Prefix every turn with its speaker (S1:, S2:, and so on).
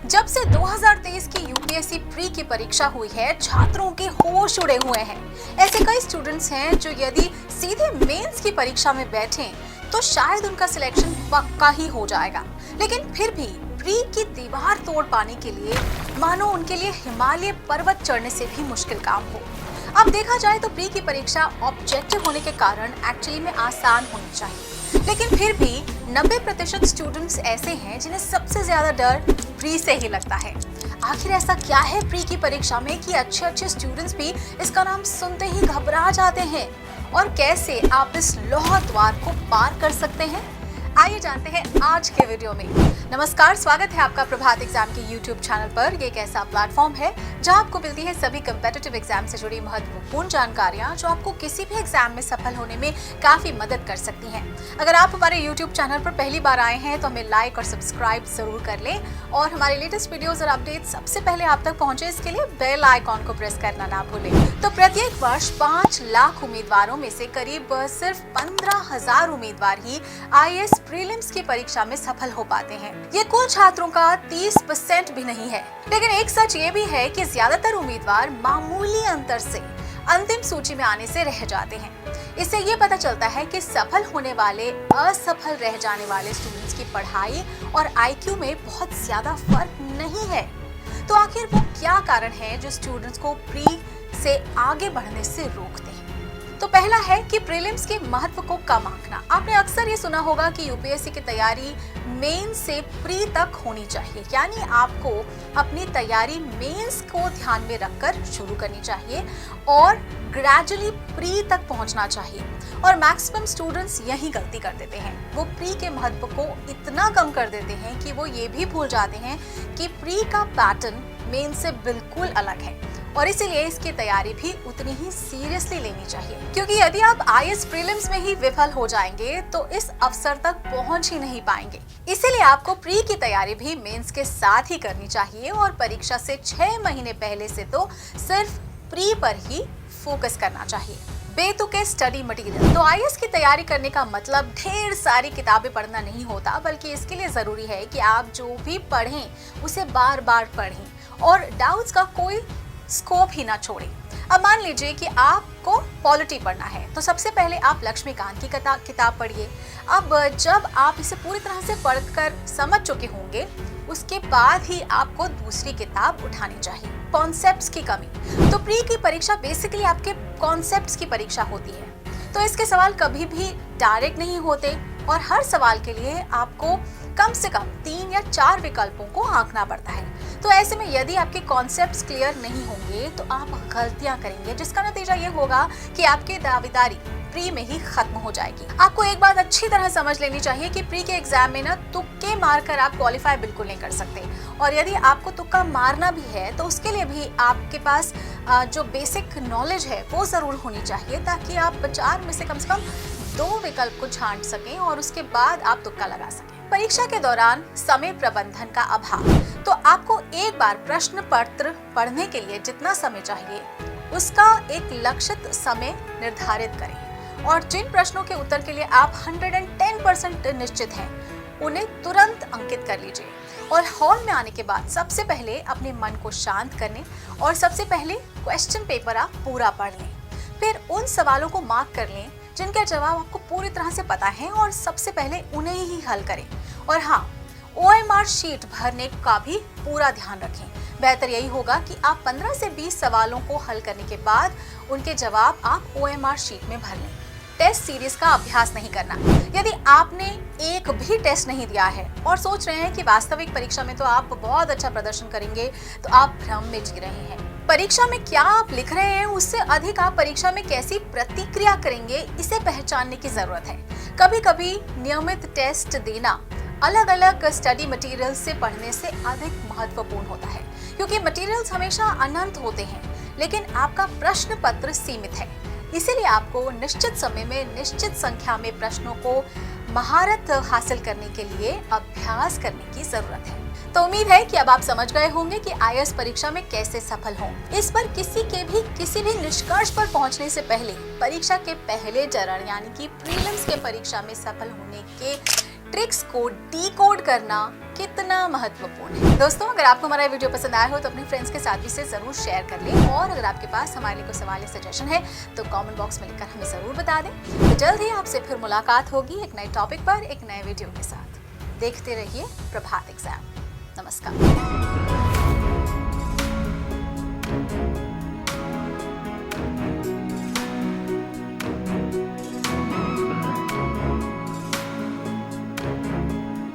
S1: जब से 2023 की यूपीएससी प्री की परीक्षा हुई है, छात्रों के होश उड़े हुए हैं। ऐसे कई स्टूडेंट्स हैं जो यदि सीधे मेंस की परीक्षा में बैठें तो शायद उनका सिलेक्शन पक्का ही हो जाएगा, लेकिन फिर भी प्री की दीवार तोड़ पाने के लिए मानो उनके लिए हिमालय पर्वत चढ़ने से भी मुश्किल काम हो। अब देखा जाए तो प्री की परीक्षा ऑब्जेक्टिव होने के कारण एक्चुअली में आसान होनी चाहिए, लेकिन फिर भी 90% स्टूडेंट्स ऐसे हैं जिन्हें सबसे ज्यादा डर प्री से ही लगता है। आखिर ऐसा क्या है प्री की परीक्षा में कि अच्छे स्टूडेंट्स भी इसका नाम सुनते ही घबरा जाते हैं, और कैसे आप इस लौह द्वार को पार कर सकते हैं, आइए जानते हैं आज के वीडियो में। नमस्कार, स्वागत है आपका प्रभात एग्जाम के YouTube चैनल पर। ये एक ऐसा प्लेटफॉर्म है जहां आपको मिलती है सभी कम्पिटिटिव एग्जाम से जुड़ी महत्वपूर्ण जानकारियां जो आपको किसी भी एग्जाम में सफल होने में काफी मदद कर सकती हैं। अगर आप हमारे YouTube चैनल पर पहली बार आए हैं तो हमें लाइक और सब्सक्राइब जरूर कर लें, और हमारे लेटेस्ट वीडियोस और अपडेट सबसे पहले आप तक पहुंचे इसके लिए बेल आइकॉन को प्रेस करना ना भूलें। तो प्रत्येक वर्ष 5 लाख उम्मीदवारों में से करीब सिर्फ 15,000 उम्मीदवार ही IAS प्रीलिम्स की परीक्षा में सफल हो पाते हैं। ये कुल छात्रों का 30% भी नहीं है। लेकिन एक सच ये भी है कि ज्यादातर उम्मीदवार मामूली अंतर से अंतिम सूची में आने से रह जाते हैं। इससे ये पता चलता है कि सफल होने वाले असफल रह जाने वाले स्टूडेंट्स की पढ़ाई और IQ में बहुत ज्यादा फर्क नहीं है। तो आखिर वो क्या कारण है जो स्टूडेंट्स को प्री से आगे बढ़ने से रोकते हैं? तो पहला है कि प्रीलिम्स के महत्व को कम आंकना। आपने अक्सर ये सुना होगा कि यूपीएससी की तैयारी मेंस से प्री तक होनी चाहिए, यानी आपको अपनी तैयारी मेंस को ध्यान में रखकर शुरू करनी चाहिए और ग्रेजुअली प्री तक पहुंचना चाहिए। और मैक्सिमम स्टूडेंट्स यही गलती कर देते हैं, वो प्री के महत्व को इतना कम कर देते हैं कि वो ये भी भूल जाते हैं कि प्री का पैटर्न मेंस से बिल्कुल अलग है, और इसीलिए इसकी तैयारी भी उतनी ही सीरियसली लेनी चाहिए। क्योंकि यदि आप IAS प्रीलिम्स में ही विफल हो जाएंगे तो इस अवसर तक पहुंच ही नहीं पाएंगे। इसीलिए आपको प्री की तैयारी भी मेंस के साथ ही करनी चाहिए, और परीक्षा से 6 महीने पहले से तो सिर्फ प्री पर ही फोकस करना चाहिए। बेतुके स्टडी मटेरियल। तो IAS की तैयारी करने का मतलब ढेर सारी किताबें पढ़ना नहीं होता, बल्कि इसके लिए जरूरी है कि आप जो भी पढ़ें उसे बार बार पढ़ें और डाउट्स का कोई स्कोप ही ना छोड़ें। अब मान लीजिए कि आपको पॉलिटी पढ़ना है, तो सबसे पहले आप लक्ष्मीकांत की किताब पढ़िए। अब जब आप इसे पूरी तरह से पढ़कर समझ चुके होंगे, उसके बाद ही आपको दूसरी किताब उठानी चाहिए। कॉन्सेप्ट्स की कमी। तो प्री की परीक्षा बेसिकली आपके कॉन्सेप्ट्स की परीक्षा होती है, तो इसके सवाल कभी भी डायरेक्ट नहीं होते, और हर सवाल के लिए आपको कम से कम 3 या 4 विकल्पों को आंकना पड़ता है। तो ऐसे में यदि आपके कॉन्सेप्ट्स क्लियर नहीं होंगे तो आप गलतियां करेंगे, जिसका नतीजा ये होगा कि आपकी दावेदारी प्री में ही खत्म हो जाएगी। आपको एक बात अच्छी तरह समझ लेनी चाहिए कि प्री के एग्जाम में ना तुक्के मारकर आप क्वालिफाई बिल्कुल नहीं कर सकते, और यदि आपको तुक्का मारना भी है तो उसके लिए भी आपके पास जो बेसिक नॉलेज है वो जरूर होनी चाहिए, ताकि आप 4 में से कम 2 विकल्प को छांट सकें और उसके बाद आप तुक्का लगा सकें। परीक्षा के दौरान समय प्रबंधन का अभाव। तो आपको एक बार प्रश्न पत्र पढ़ने के लिए जितना समय चाहिए उसका एक लक्षित समय निर्धारित करें, और जिन प्रश्नों के उत्तर के लिए आप 110% निश्चित हैं उन्हें तुरंत अंकित कर लीजिए। और हॉल में आने के बाद सबसे पहले अपने मन को शांत करने और सबसे पहले क्वेश्चन पेपर आप पूरा पढ़ लें। फिर उन सवालों को मार्क कर लें जिनके जवाब आपको पूरी तरह से पता है, और सबसे पहले उन्हें ही हल करें। और हाँ, OMR शीट भरने का भी पूरा ध्यान रखें। बेहतर यही होगा कि आप 15 से 20 सवालों को हल करने के बाद उनके जवाब आप OMR शीट में भर लें। टेस्ट सीरीज का अभ्यास नहीं करना। यदि आपने एक भी टेस्ट नहीं दिया है और सोच रहे हैं कि वास्तविक परीक्षा में तो आप बहुत अच्छा प्रदर्शन करेंगे, तो आप भ्रम में जी रहे हैं। परीक्षा में क्या आप लिख रहे हैं उससे अधिक आप परीक्षा में कैसी प्रतिक्रिया करेंगे, इसे पहचानने की जरूरत है। कभी कभी नियमित टेस्ट देना अलग अलग स्टडी मटेरियल से पढ़ने से अधिक महत्वपूर्ण होता है, क्योंकि मटेरियल्स हमेशा अनंत होते हैं, लेकिन आपका प्रश्न पत्र सीमित है। इसीलिए आपको निश्चित समय में निश्चित संख्या में प्रश्नों को महारत हासिल करने के लिए अभ्यास करने की जरूरत है। तो उम्मीद है कि अब आप समझ गए होंगे कि IAS परीक्षा में कैसे सफल हों। इस पर किसी भी निष्कर्ष पर पहुंचने से पहले परीक्षा के पहले चरण यानी कि प्रीलिम्स के परीक्षा में सफल होने के ट्रिक्स को डिकोड करना कितना महत्वपूर्ण है। दोस्तों, अगर आपको हमारा वीडियो पसंद आया हो तो अपने फ्रेंड्स के साथ भी इसे जरूर शेयर कर लें, और अगर आपके पास हमारे लिए कोई सवाल या सजेशन है तो कमेंट बॉक्स में लिखकर हमें जरूर बता दें। तो जल्द ही आपसे फिर मुलाकात होगी एक नए टॉपिक पर, एक नए वीडियो के साथ। देखते रहिए प्रभात एग्जाम। नमस्कार।